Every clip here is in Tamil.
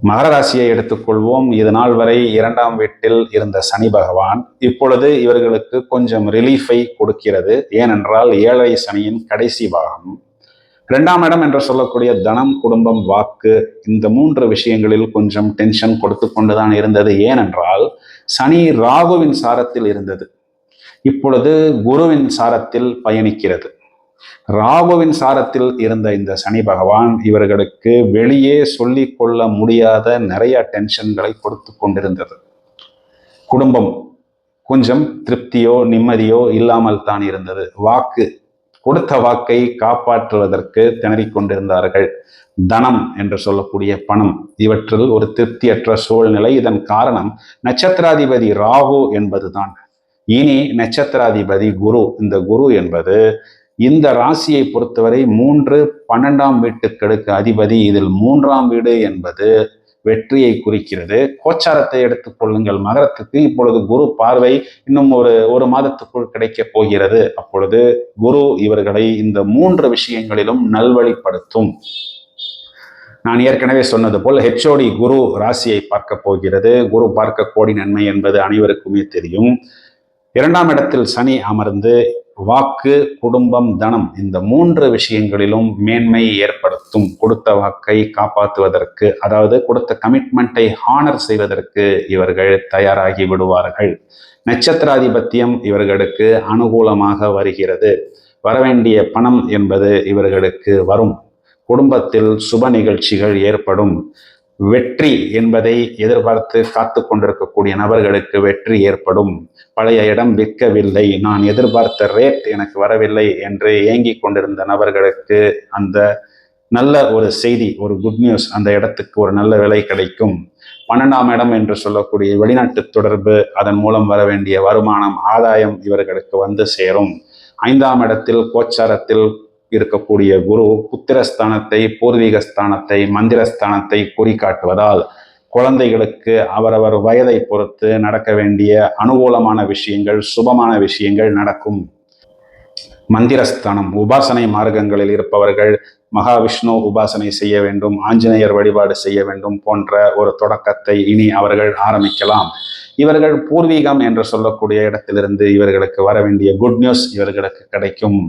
மகர ராசியை எடுத்துக்கொள்வோம். இது நாள் வரை 2ஆம் வீட்டில் இருந்த சனி பகவான் இப்பொழுது இவர்களுக்கு கொஞ்சம் ரிலீஃபை கொடுக்கிறது. ஏனென்றால் 7 சனியின் கடைசி பாகம் 2ஆம் இடம் என்று சொல்லக்கூடிய தனம், குடும்பம், வாக்கு, இந்த 3 விஷயங்களில் கொஞ்சம் டென்ஷன் கொடுத்து கொண்டுதான் இருந்தது. ஏனென்றால் சனி ராகுவின் சாரத்தில் இருந்தது, இப்பொழுது குருவின் சாரத்தில் பயணிக்கிறது. ராகுவின் சாரத்தில் இருந்த இந்த சனி பகவான் இவர்களுக்கு வெளியே சொல்லிக் கொள்ள முடியாத நிறைய டென்ஷன்களை கொடுத்து கொண்டிருந்தது. குடும்பம் கொஞ்சம் திருப்தியோ நிம்மதியோ இல்லாமல் தான் இருந்தது. வாக்கு, கொடுத்த வாக்கை காப்பாற்றுவதற்கு திணறிக் கொண்டிருந்தார்கள். தனம் என்று சொல்லக்கூடிய பணம், இவற்றில் ஒரு திருப்தியற்ற சூழ்நிலை. இதன் காரணம் நட்சத்திராதிபதி ராகு என்பதுதான். இனி நட்சத்திராதிபதி குரு. இந்த குரு என்பது இந்த ராசியை பொறுத்தவரை 3, 12ஆம் வீட்டுக்கு அதிபதி. இதில் 3ஆம் வீடு என்பது வெற்றியை குறிக்கிறது. கோச்சாரத்தை எடுத்துக் கொள்ளுங்கள். மகரத்துக்கு இப்பொழுது குரு பார்வை இன்னும் ஒரு மாதத்துக்குள் கிடைக்க போகிறது. அப்பொழுது குரு இவர்களை இந்த 3 விஷயங்களிலும் நல்வழிப்படுத்தும். நான் ஏற்கனவே சொன்னது போல் HOD குரு ராசியை பார்க்க போகிறது. குரு பார்க்க கோடி நன்மை என்பது அனைவருக்குமே தெரியும். 2ஆம் இடத்தில் சனி அமர்ந்து வாக்கு, குடும்பம், தனம், இந்த 3 விஷயங்களிலும் மேன்மை ஏற்படுத்தும். கொடுத்த வாக்கை காப்பாற்றுவதற்கு, அதாவது கொடுத்த கமிட்மெண்ட்டை ஹானர் செய்வதற்கு இவர்கள் தயாராகி விடுவார்கள். நட்சத்திராதிபத்தியம் இவர்களுக்கு அனுகூலமாக வருகிறது. வரவேண்டிய பணம் என்பது இவர்களுக்கு வரும். குடும்பத்தில் சுப நிகழ்ச்சிகள் ஏற்படும். வெற்றி என்பதை எதிர்பார்த்து காத்து கொண்டிருக்கக்கூடிய நபர்களுக்கு வெற்றி ஏற்படும். பழைய இடம் விற்கவில்லை, நான் எதிர்பார்த்த ரேட் எனக்கு வரவில்லை என்று ஏங்கிக் கொண்டிருந்த நபர்களுக்கு அந்த நல்ல ஒரு செய்தி, ஒரு குட் நியூஸ், அந்த இடத்துக்கு ஒரு நல்ல விலை கிடைக்கும். 12ஆம் இடம் என்று சொல்லக்கூடிய வெளிநாட்டு தொடர்பு, அதன் மூலம் வர வேண்டிய வருமானம், ஆதாயம் இவர்களுக்கு வந்து சேரும். 5ஆம் இடத்தில் கோச்சாரத்தில் இருக்கக்கூடிய குரு புத்திரஸ்தானத்தை, பூர்வீகஸ்தானத்தை, மந்திரஸ்தானத்தை குறிக்காட்டுவதால் குழந்தைகளுக்கு அவரவர் வயதை பொறுத்து நடக்க வேண்டிய அனுகூலமான விஷயங்கள், சுபமான விஷயங்கள் நடக்கும். மந்திரஸ்தானம், உபாசனை மார்க்கங்களில் இருப்பவர்கள் மகாவிஷ்ணு உபாசனை செய்ய வேண்டும், ஆஞ்சநேயர் வழிபாடு செய்ய வேண்டும் போன்ற ஒரு தொடக்கத்தை இனி அவர்கள் ஆரம்பிக்கலாம். இவர்கள் பூர்வீகம் என்று சொல்லக்கூடிய இடத்திலிருந்து இவர்களுக்கு வர வேண்டிய குட் நியூஸ் இவர்களுக்கு கிடைக்கும்.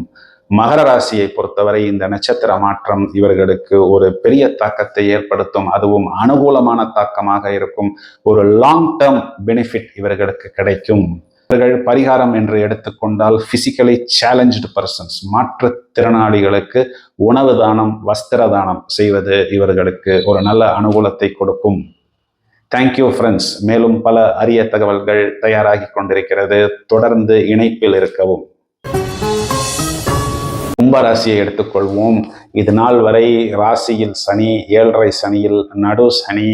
மகர ராசியை பொறுத்தவரை இந்த நட்சத்திர மாற்றம் இவர்களுக்கு ஒரு பெரிய தாக்கத்தை ஏற்படுத்தும். அதுவும் அனுகூலமான தாக்கமாக இருக்கும். ஒரு லாங் டேர்ம் பெனிஃபிட் இவர்களுக்கு கிடைக்கும். இவர்கள் பரிகாரம் என்று எடுத்துக்கொண்டால் பிசிக்கலி சேலஞ்சு பர்சன்ஸ், மாற்றுத்திறனாளிகளுக்கு உணவு தானம், வஸ்திர தானம் செய்வது இவர்களுக்கு ஒரு நல்ல அனுகூலத்தை கொடுக்கும். Thank you friends. மேலும் பல அரிய தகவல்கள் தயாராகி கொண்டிருக்கிறது. தொடர்ந்து இணைப்பில் இருக்கவும். கும்பராசியை எடுத்துக்கொள்வோம். இது நாள் வரை ராசியில் சனி, 7.5 சனியில் நடு சனி,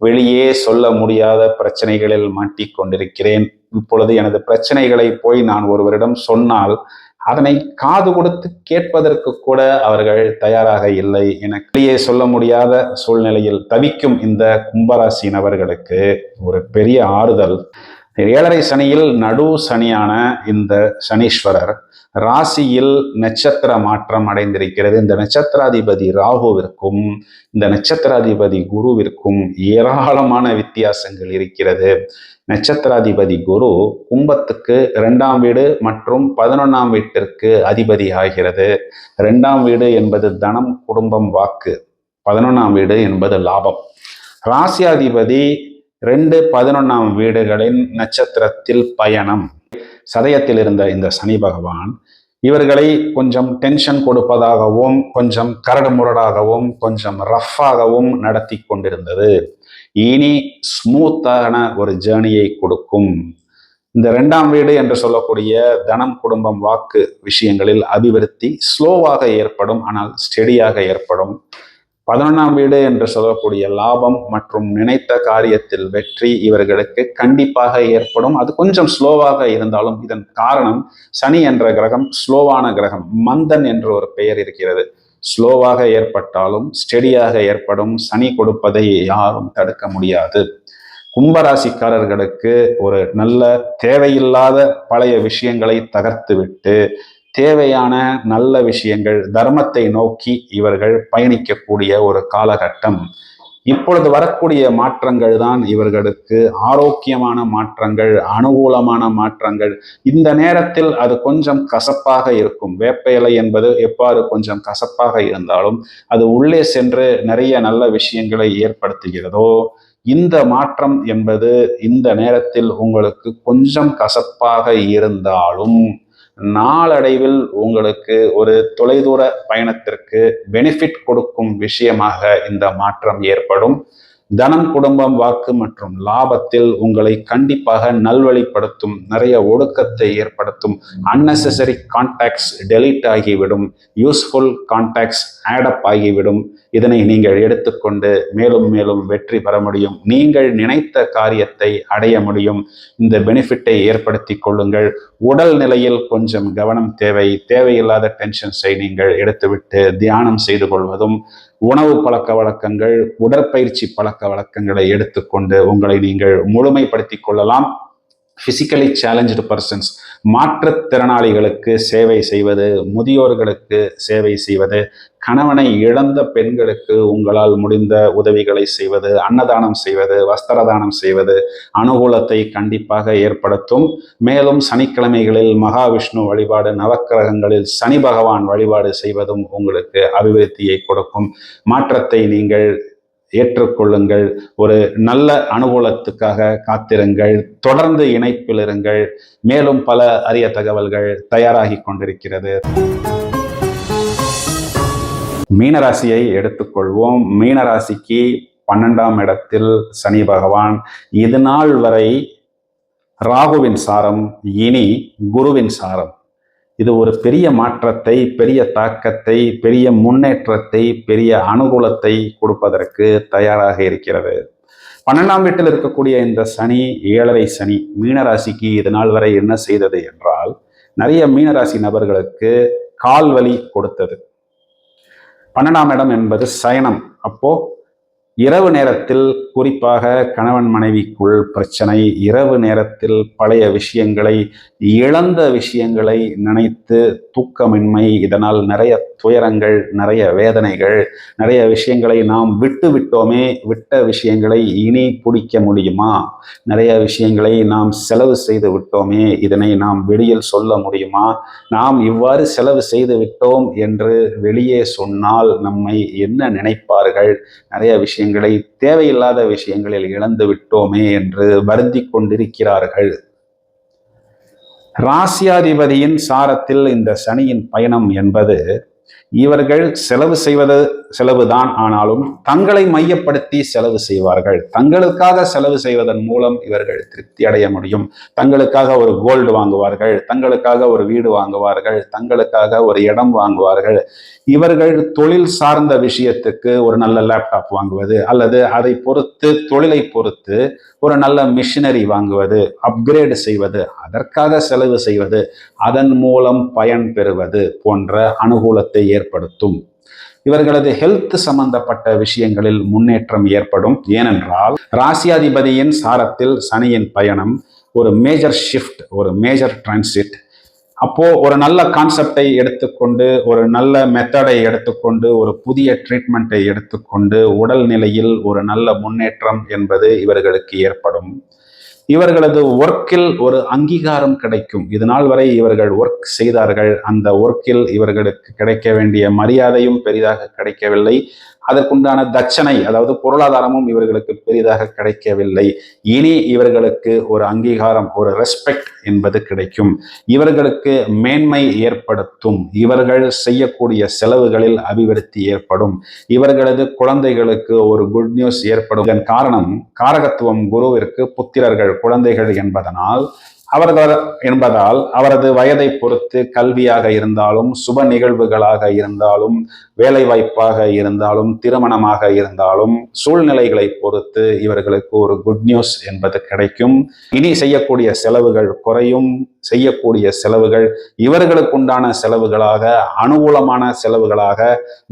வெளியே சொல்ல முடியாத பிரச்சனைகளில் மாட்டிக்கொண்டிருக்கிறேன். இப்பொழுது எனது பிரச்சனைகளை போய் நான் ஒருவரிடம் சொன்னால் அதனை காது கொடுத்து கேட்பதற்கு கூட அவர்கள் தயாராக இல்லை. எனக்கு வெளியே சொல்ல முடியாத சூழ்நிலையில் தவிக்கும் இந்த கும்பராசி நபர்களுக்கு ஒரு பெரிய ஆறுதல். 7.5 சனியில் நடு சனியான இந்த சனீஸ்வரர் ராசியில் நட்சத்திர மாற்றம் அடைந்திருக்கிறது. இந்த நட்சத்திராதிபதி ராகுவிற்கும் இந்த நட்சத்திராதிபதி குருவிற்கும் ஏராளமான வித்தியாசங்கள் இருக்கிறது. நட்சத்திராதிபதி குரு கும்பத்துக்கு 2ஆம் வீடு மற்றும் 11ஆம் வீட்டிற்கு அதிபதி ஆகிறது. 2ஆம் வீடு என்பது தனம், குடும்பம், வாக்கு. 11ஆம் வீடு என்பது லாபம். ராசியாதிபதி 2, 11ஆம் வீடுகளின் நட்சத்திரத்தில் பயணம். சதயத்தில் இருந்த இந்த சனி பகவான் இவர்களை கொஞ்சம் டென்ஷன் கொடுப்பதாகவும், கொஞ்சம் கரடு முரடாகவும், கொஞ்சம் ரஃப்பாகவும் நடத்தி கொண்டிருந்தது. இனி ஸ்மூத்தான ஒரு ஜேர்னியை கொடுக்கும். இந்த 2ஆம் வீடு என்று சொல்லக்கூடிய தனம், குடும்பம், வாக்கு விஷயங்களில் அபிவிருத்தி ஸ்லோவாக ஏற்படும், ஆனால் ஸ்டெடியாக ஏற்படும். 11ஆம் வீடு என்று சொல்லக்கூடிய லாபம் மற்றும் நினைத்த காரியத்தில் வெற்றி இவர்களுக்கு கண்டிப்பாக ஏற்படும். அது கொஞ்சம் ஸ்லோவாக இருந்தாலும் இதன் காரணம் சனி என்ற கிரகம் ஸ்லோவான கிரகம். மந்தன் என்று ஒரு பெயர் இருக்கிறது. ஸ்லோவாக ஏற்பட்டாலும் ஸ்டெடியாக ஏற்படும். சனி கொடுப்பதை யாரும் தடுக்க முடியாது. கும்பராசிக்காரர்களுக்கு ஒரு நல்ல தேவையில்லாத பழைய விஷயங்களை தகர்த்துவிட்டு தேவையான நல்ல விஷயங்கள், தர்மத்தை நோக்கி இவர்கள் பயணிக்கக்கூடிய ஒரு காலகட்டம். இப்பொழுது வரக்கூடிய மாற்றங்கள் தான் இவர்களுக்கு ஆரோக்கியமான மாற்றங்கள், அனுகூலமான மாற்றங்கள். இந்த நேரத்தில் அது கொஞ்சம் கசப்பாக இருக்கும். வேப்ப இலை என்பது எவ்வாறு கொஞ்சம் கசப்பாக இருந்தாலும் அது உள்ளே சென்று நிறைய நல்ல விஷயங்களை ஏற்படுத்துகிறதோ, இந்த மாற்றம் என்பது இந்த நேரத்தில் உங்களுக்கு கொஞ்சம் கசப்பாக இருந்தாலும் நாளடைவில் உங்களுக்கு ஒரு தொலைதூர பயணத்திற்கு பெனிஃபிட் கொடுக்கும் விஷயமாக இந்த மாற்றம் ஏற்படும். தனம், குடும்பம், வாக்கு மற்றும் லாபத்தில் உங்களை கண்டிப்பாக நல்வழிப்படுத்தும். நிறைய ஒடுக்கத்தை ஏற்படுத்தும். அன்னெசரி கான்டாக்ட்ஸ் டெலீட் ஆகிவிடும். யூஸ்ஃபுல் கான்டாக்ட்ஸ் ஆடப் ஆகிவிடும். இதனை நீங்கள் எடுத்துக்கொண்டு மேலும் மேலும் வெற்றி பெற முடியும். நீங்கள் நினைத்த காரியத்தை அடைய முடியும். இந்த பெனிஃபிட்டை ஏற்படுத்தி கொள்ளுங்கள். உடல் நிலையில் கொஞ்சம் கவனம் தேவை. தேவையில்லாத டென்ஷன்ஸை நீங்கள் எடுத்துவிட்டு தியானம் செய்து கொள்வதும், உணவு பழக்க வழக்கங்கள், உடற்பயிற்சி பழக்க வழக்கங்களை எடுத்துக்கொண்டு உங்களை நீங்கள் முழுமைப்படுத்திக் கொள்ளலாம். பிசிக்கலி சேலஞ்சு பர்சன்ஸ், மாற்றுத்திறனாளிகளுக்கு சேவை செய்வது, முதியோர்களுக்கு சேவை செய்வது, கணவனை இழந்த பெண்களுக்கு உங்களால் முடிந்த உதவிகளை செய்வது, அன்னதானம் செய்வது, வஸ்திரதானம் செய்வது அனுகூலத்தை கண்டிப்பாக ஏற்படுத்தும். மேலும் சனிக்கிழமைகளில் மகாவிஷ்ணு வழிபாடு, நவக்கிரகங்களில் சனி பகவான் வழிபாடு செய்வதும் உங்களுக்கு அபிவிருத்தியை கொடுக்கும். மாற்றத்தை நீங்கள் ஏற்றுக்கொள்ளுங்கள். ஒரு நல்ல அனுகூலத்துக்காக காத்திருங்கள். தொடர்ந்து இணைப்பில் இருங்கள். மேலும் பல அரிய தகவல்கள் தயாராகி கொண்டிருக்கிறது. மீனராசியை எடுத்துக்கொள்வோம். மீனராசிக்கு 12ஆம் இடத்தில் சனி பகவான். இது நாள் வரை ராகுவின் சாரம், இனி குருவின் சாரம். இது ஒரு பெரிய மாற்றத்தை, பெரிய தாக்கத்தை, பெரிய முன்னேற்றத்தை, பெரிய அனுகூலத்தை கொடுப்பதற்கு தயாராக இருக்கிறது. 12ஆம் வீட்டில் இருக்கக்கூடிய இந்த சனி, 7.5 சனி மீனராசிக்கு இது நாள் வரை என்ன செய்தது என்றால், நிறைய மீனராசி நபர்களுக்கு கால் வலி கொடுத்தது. 12ஆம் இடம் என்பது சயனம். அப்போ இரவு நேரத்தில் குறிப்பாக கணவன் மனைவிக்குள் பிரச்சனை, இரவு நேரத்தில் பழைய விஷயங்களை, இழந்த விஷயங்களை நினைத்து தூக்கமின்மை, இதனால் நிறைய துயரங்கள், நிறைய வேதனைகள், நிறைய விஷயங்களை நாம் விட்டு விட்டோமே, விட்ட விஷயங்களை இனி பிடிக்க முடியுமா? நிறைய விஷயங்களை நாம் செலவு செய்து விட்டோமே, இதனை நாம் வெளியில் சொல்ல முடியுமா? நாம் இவ்வாறு செலவு செய்து விட்டோம் என்று வெளியே சொன்னால் நம்மை என்ன நினைப்பார்கள்? நிறைய விஷயங்களை தேவையில்லாத விஷயங்களில் இழந்து விட்டோமே என்று வருந்தி கொண்டிருக்கிறார்கள். ராசியாதிபதியின் சாரத்தில் இந்த சனியின் பயணம் என்பது, இவர்கள் செலவு செய்வது செலவுதான், ஆனாலும் தங்களை மையப்படுத்தி செலவு செய்வார்கள். தங்களுக்காக செலவு செய்வதன் மூலம் இவர்கள் திருப்தி அடைய முடியும். தங்களுக்காக ஒரு கோல்டு வாங்குவார்கள், தங்களுக்காக ஒரு வீடு வாங்குவார்கள், தங்களுக்காக ஒரு இடம் வாங்குவார்கள். இவர்கள் தொழில் சார்ந்த விஷயத்துக்கு ஒரு நல்ல லேப்டாப் வாங்குவது, அல்லது அதை பொறுத்து தொழிலை பொறுத்து ஒரு நல்ல மிஷினரி வாங்குவது, அப்கிரேடு செய்வது, அதற்காக செலவு செய்வது, அதன் மூலம் பயன் பெறுவது போன்ற அனுகூலத்தை ஏற்படுத்தும். இவர்களது ஹெல்த் சம்பந்தப்பட்ட விஷயங்களில் முன்னேற்றம் ஏற்படும். ஏனென்றால் ராசியாதிபதியின் சாரத்தில் சனியின் பயணம் ஒரு மேஜர் ஷிஃப்ட், ஒரு மேஜர் டிரான்சிட். அப்போ ஒரு நல்ல கான்செப்டை எடுத்துக்கொண்டு, ஒரு நல்ல மெத்தடை எடுத்துக்கொண்டு, ஒரு புதிய ட்ரீட்மெண்ட்டை எடுத்துக்கொண்டு உடல் நிலையில் ஒரு நல்ல முன்னேற்றம் என்பது இவர்களுக்கு ஏற்படும். இவர்களது ஒர்க்கில் ஒரு அங்கீகாரம் கிடைக்கும். இது நாள் வரை இவர்கள் ஒர்க் செய்தார்கள். அந்த ஒர்க்கில் இவர்களுக்கு கிடைக்க வேண்டிய மரியாதையும் பெரிதாக கிடைக்கவில்லை. அதற்குண்டான தட்சணை, அதாவது பொருளாதாரமும் இவர்களுக்கு பெரிதாக கிடைக்கவில்லை. இனி இவர்களுக்கு ஒரு அங்கீகாரம், ஒரு ரெஸ்பெக்ட் என்பது கிடைக்கும். இவர்களுக்கு மேன்மை ஏற்படுத்தும். இவர்கள் செய்யக்கூடிய செலவுகளில் அபிவிருத்தி ஏற்படும். இவர்களது குழந்தைகளுக்கு ஒரு குட் நியூஸ் ஏற்படும். இதன் காரணம், காரகத்துவம் குருவிற்கு புத்திரர்கள், குழந்தைகள் என்பதால் அவரது வயதை பொறுத்து கல்வியாக இருந்தாலும், சுப நிகழ்வுகளாக இருந்தாலும், வேலை வாய்ப்பாக இருந்தாலும், திருமணமாக இருந்தாலும், சூழ்நிலைகளை பொறுத்து இவர்களுக்கு ஒரு குட் நியூஸ் என்பது கிடைக்கும். இனி செய்யக்கூடிய செலவுகள் குறையும். செய்யக்கூடிய செலவுகள் இவர்களுக்குண்டான செலவுகளாக, அனுகூலமான செலவுகளாக,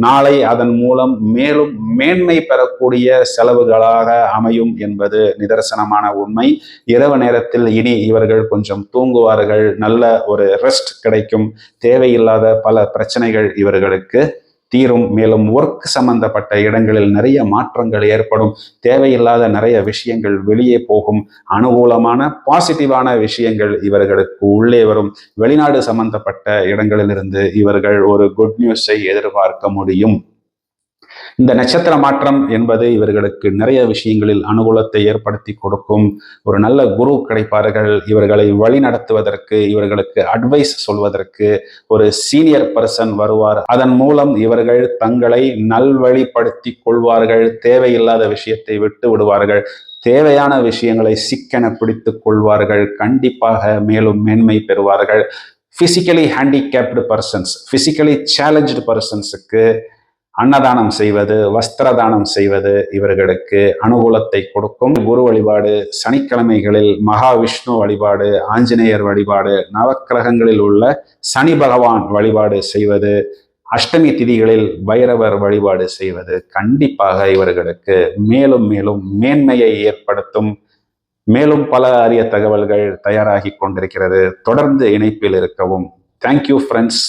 நாளை அதன் மூலம் மேலும் மேன்மை பெறக்கூடிய செலவுகளாக அமையும் என்பது நிதர்சனமான உண்மை. இரவு நேரத்தில் இனி இவர்கள் கொஞ்சம் தூங்குவார்கள். நல்ல ஒரு ரெஸ்ட் கிடைக்கும். தேவையில்லாத பல பிரச்சனைகள் இவர்களுக்கு தீரும். மேலும் ஒர்க் சம்பந்தப்பட்ட இடங்களில் நிறைய மாற்றங்கள் ஏற்படும். தேவையில்லாத நிறைய விஷயங்கள் வெளியே போகும். அனுகூலமான பாசிட்டிவான விஷயங்கள் இவர்களுக்கு உள்ளே வரும். வெளிநாடு சம்பந்தப்பட்ட இடங்களிலிருந்து இவர்கள் ஒரு குட் நியூஸை எதிர்பார்க்க முடியும். இந்த நட்சத்திர மாற்றம் என்பது இவர்களுக்கு நிறைய விஷயங்களில் அனுகூலத்தை ஏற்படுத்தி கொடுக்கும். ஒரு நல்ல குரு கிடைப்பார்கள். இவர்களை வழி நடத்துவதற்கு, இவர்களுக்கு அட்வைஸ் சொல்வதற்கு ஒரு சீனியர் பர்சன் வருவார். அதன் மூலம் இவர்கள் தங்களை நல்வழிப்படுத்தி கொள்வார்கள். தேவையில்லாத விஷயத்தை விட்டு விடுவார்கள். தேவையான விஷயங்களை சிக்கென பிடித்துக் கொள்வார்கள். கண்டிப்பாக மேலும் மேன்மை பெறுவார்கள். Physically handicapped persons, physically challenged பர்சன்ஸுக்கு அன்னதானம் செய்வது, வஸ்திர தானம் செய்வது இவர்களுக்கு அனுகூலத்தை கொடுக்கும். குரு வழிபாடு, சனிக்கிழமைகளில் மகாவிஷ்ணு வழிபாடு, ஆஞ்சநேயர் வழிபாடு, நவக்கிரகங்களில் உள்ள சனி பகவான் வழிபாடு செய்வது, அஷ்டமி திதிகளில் பைரவர் வழிபாடு செய்வது கண்டிப்பாக இவர்களுக்கு மேலும் மேலும் மேன்மையை ஏற்படுத்தும். மேலும் பல அரிய தகவல்கள் தயாராகி கொண்டிருக்கிறது. தொடர்ந்து இணைப்பில் இருக்கவும். Thank you friends.